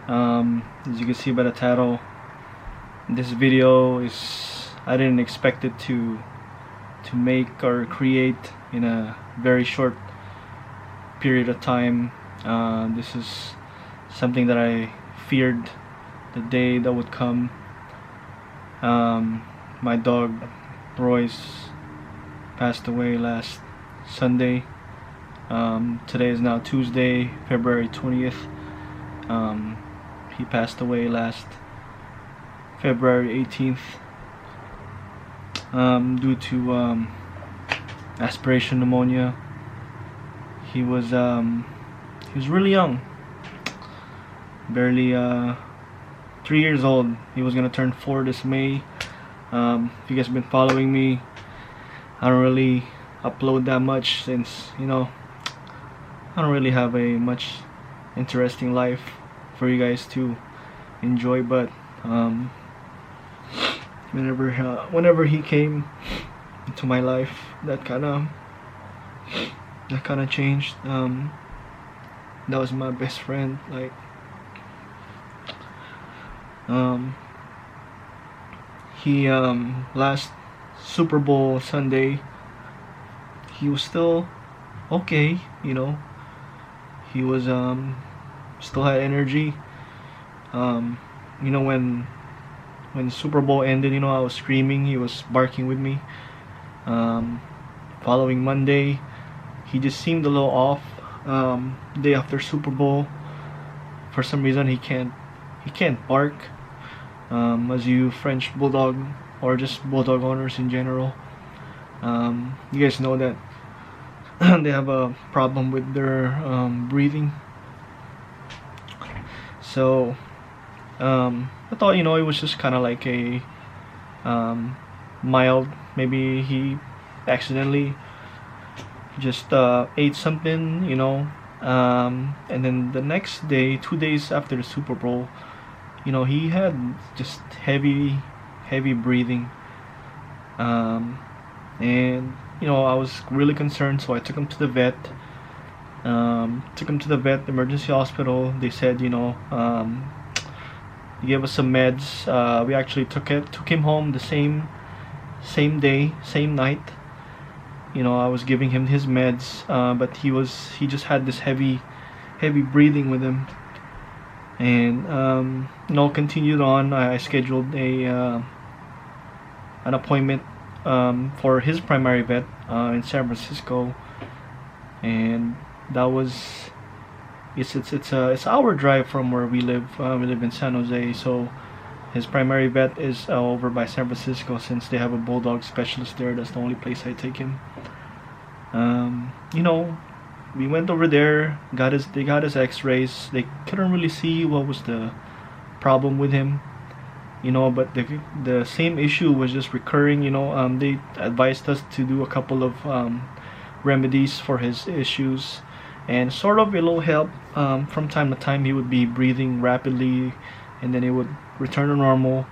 As you can see by the title, this video is, I didn't expect it to make or create in a very short period of time. This is something that I feared the day that would come. My dog Royce passed away last Sunday. Today is now Tuesday, February 20th. He passed away last February 18th due to aspiration pneumonia. He was really young, barely 3 years old. He was gonna turn 4 this May. If you guys have been following me, I don't really upload that much since, you know, I don't really have a much interesting life for you guys to enjoy. But whenever he came into my life, that kind of changed. That was my best friend. Like, he last Super Bowl Sunday, he was still okay, you know. He was still had energy. You know, when Super Bowl ended, you know, I was screaming, he was barking with me. Following Monday, he just seemed a little off. Day after Super Bowl, for some reason he can't bark. As you French Bulldog or just Bulldog owners in general, you guys know that they have a problem with their breathing. So I thought, you know, it was just kind of like a mild, maybe he accidentally just ate something, you know. And then the next day, 2 days after the Super Bowl, you know, he had just heavy breathing. And you know, I was really concerned, so I took him to the vet. Emergency hospital. They said, you know, they gave us some meds. We actually took him home the same day, same night. You know, I was giving him his meds, but he just had this heavy breathing with him. And you know, continued on. I scheduled an appointment for his primary vet in San Francisco, and that was it's an hour drive from where we live. We live in San Jose, so his primary vet is over by San Francisco, since they have a Bulldog specialist there. That's the only place I take him. You know, we went over there, they got his x-rays. They couldn't really see what was the problem with him, you know, but the same issue was just recurring. You know, they advised us to do a couple of remedies for his issues, and sort of a little help. From time to time he would be breathing rapidly, and then it would return to normal.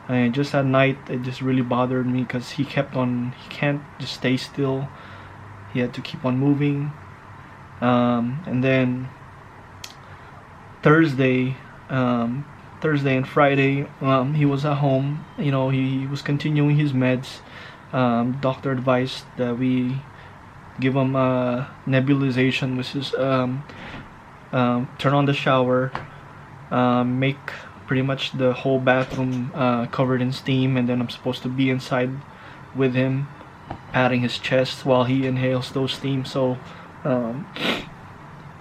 And just at night, it just really bothered me, because he can't just stay still. He had to keep on moving. And then Thursday and Friday, he was at home. You know, he was continuing his meds. Doctor advised that we give him nebulization, which is turn on the shower, make pretty much the whole bathroom covered in steam, and then I'm supposed to be inside with him, patting his chest while he inhales those steam, so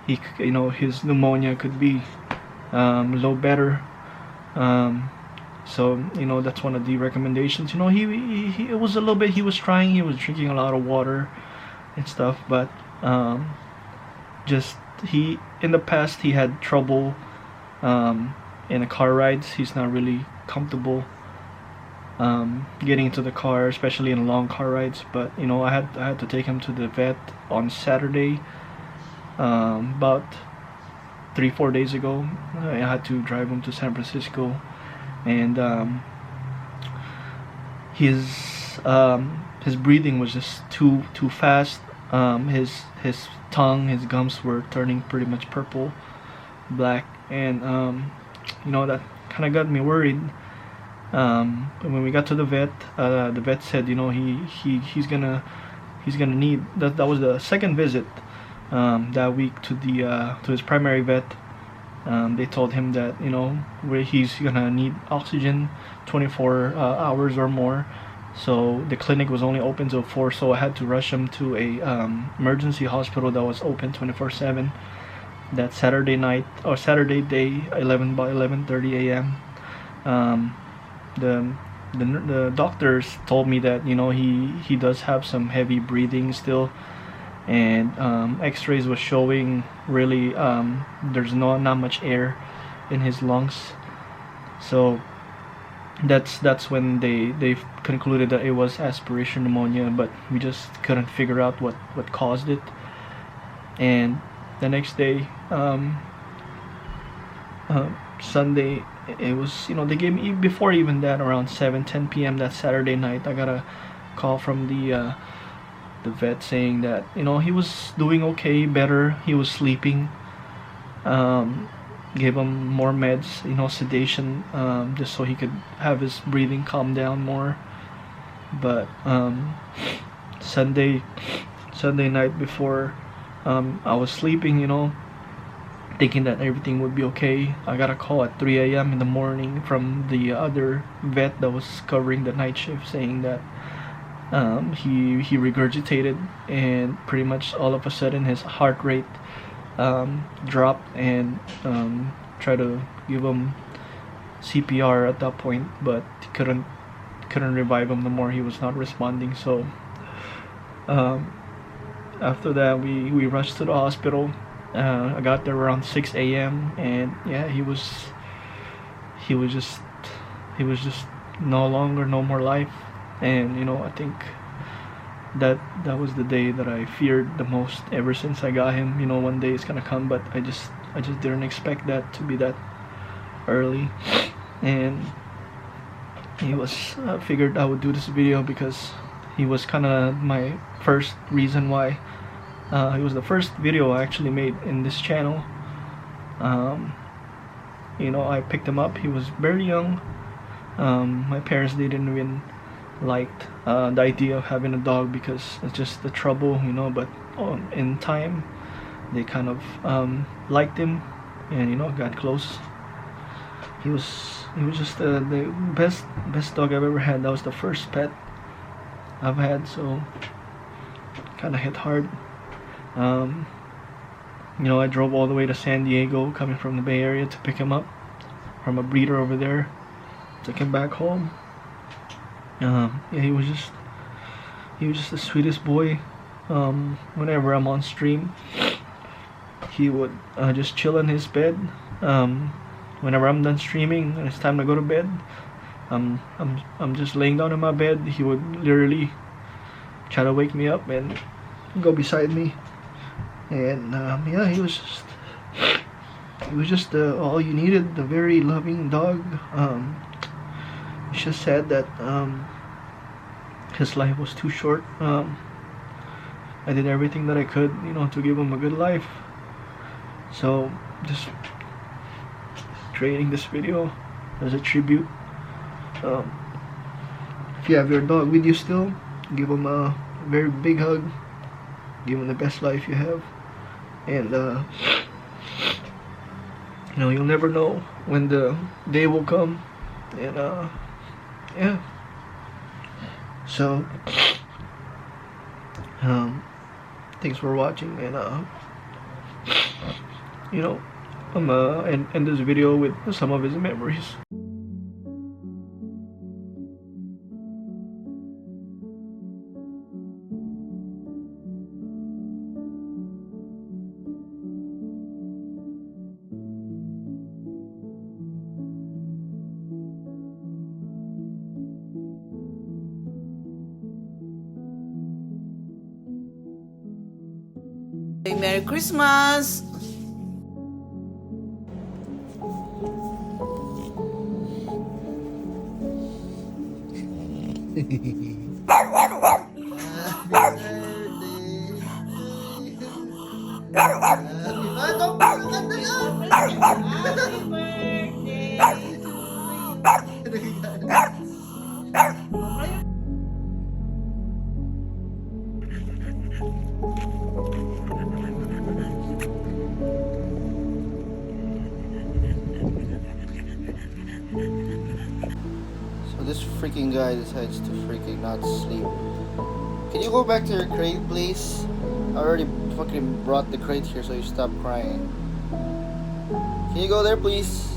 he, you know, his pneumonia could be a little better. So, you know, that's one of the recommendations. You know, he it was a little bit, he was trying, he was drinking a lot of water and stuff, but just in the past he had trouble in the car rides. He's not really comfortable getting into the car, especially in long car rides. But you know, I had to take him to the vet on Saturday. About 3-4 days ago, I had to drive him to San Francisco, and his breathing was just too fast. His tongue, his gums were turning pretty much purple, black, and that kind of got me worried. When we got to the vet said, he's gonna need that. That was the second visit that week to his primary vet. They told him that where he's gonna need oxygen 24 hours or more. So the clinic was only open till 4, so I had to rush him to a emergency hospital that was open 24/7. That Saturday night or Saturday day, 11:30 a.m. Um, the doctors told me that he does have some heavy breathing still, and X-rays was showing really there's not much air in his lungs. So that's when they concluded that it was aspiration pneumonia, but we just couldn't figure out what caused it. And the next day, Sunday, it was they gave me, before even that, around 7:10 p.m. that Saturday night, I got a call from the vet saying that he was doing okay, better. He was sleeping. Gave him more meds, sedation, just so he could have his breathing calm down more. But Sunday night before I was sleeping, thinking that everything would be okay, I got a call at 3 a.m. in the morning from the other vet that was covering the night shift, saying that he regurgitated, and pretty much all of a sudden his heart rate dropped, and try to give him CPR at that point, but couldn't revive him no more. He was not responding. So after that, we rushed to the hospital. I got there around 6 a.m. and yeah, he was just no more life. And I think that was the day that I feared the most ever since I got him. One day it's gonna come, but I just didn't expect that to be that early. And he was figured I would do this video because he was kind of my first reason why. He was the first video I actually made in this channel. I picked him up. He was very young. My parents didn't even liked the idea of having a dog because it's just the trouble, but in time they kind of liked him, and got close. He was just the best dog I've ever had. That was the first pet I've had, so kind of hit hard. I drove all the way to San Diego, coming from the Bay Area, to pick him up from a breeder over there. Took him back home. Yeah, he was just the sweetest boy. Whenever I'm on stream, he would just chill in his bed. Whenever I'm done streaming and it's time to go to bed, I'm just laying down in my bed. He would literally try to wake me up and go beside me. And yeah, he was just all you needed. A very loving dog. It's just sad that his life was too short. I did everything that I could, to give him a good life. So just creating this video as a tribute. If you have your dog with you still, give him a very big hug. Give him the best life you have. And you'll never know when the day will come. And yeah. So thanks for watching, and I'm end this video with some of his memories. Merry Christmas! Happy birthday! freaking guy decides to freaking not sleep. Can you go back to your crate, please? I already fucking brought the crate here, so you stop crying. Can you go there, please?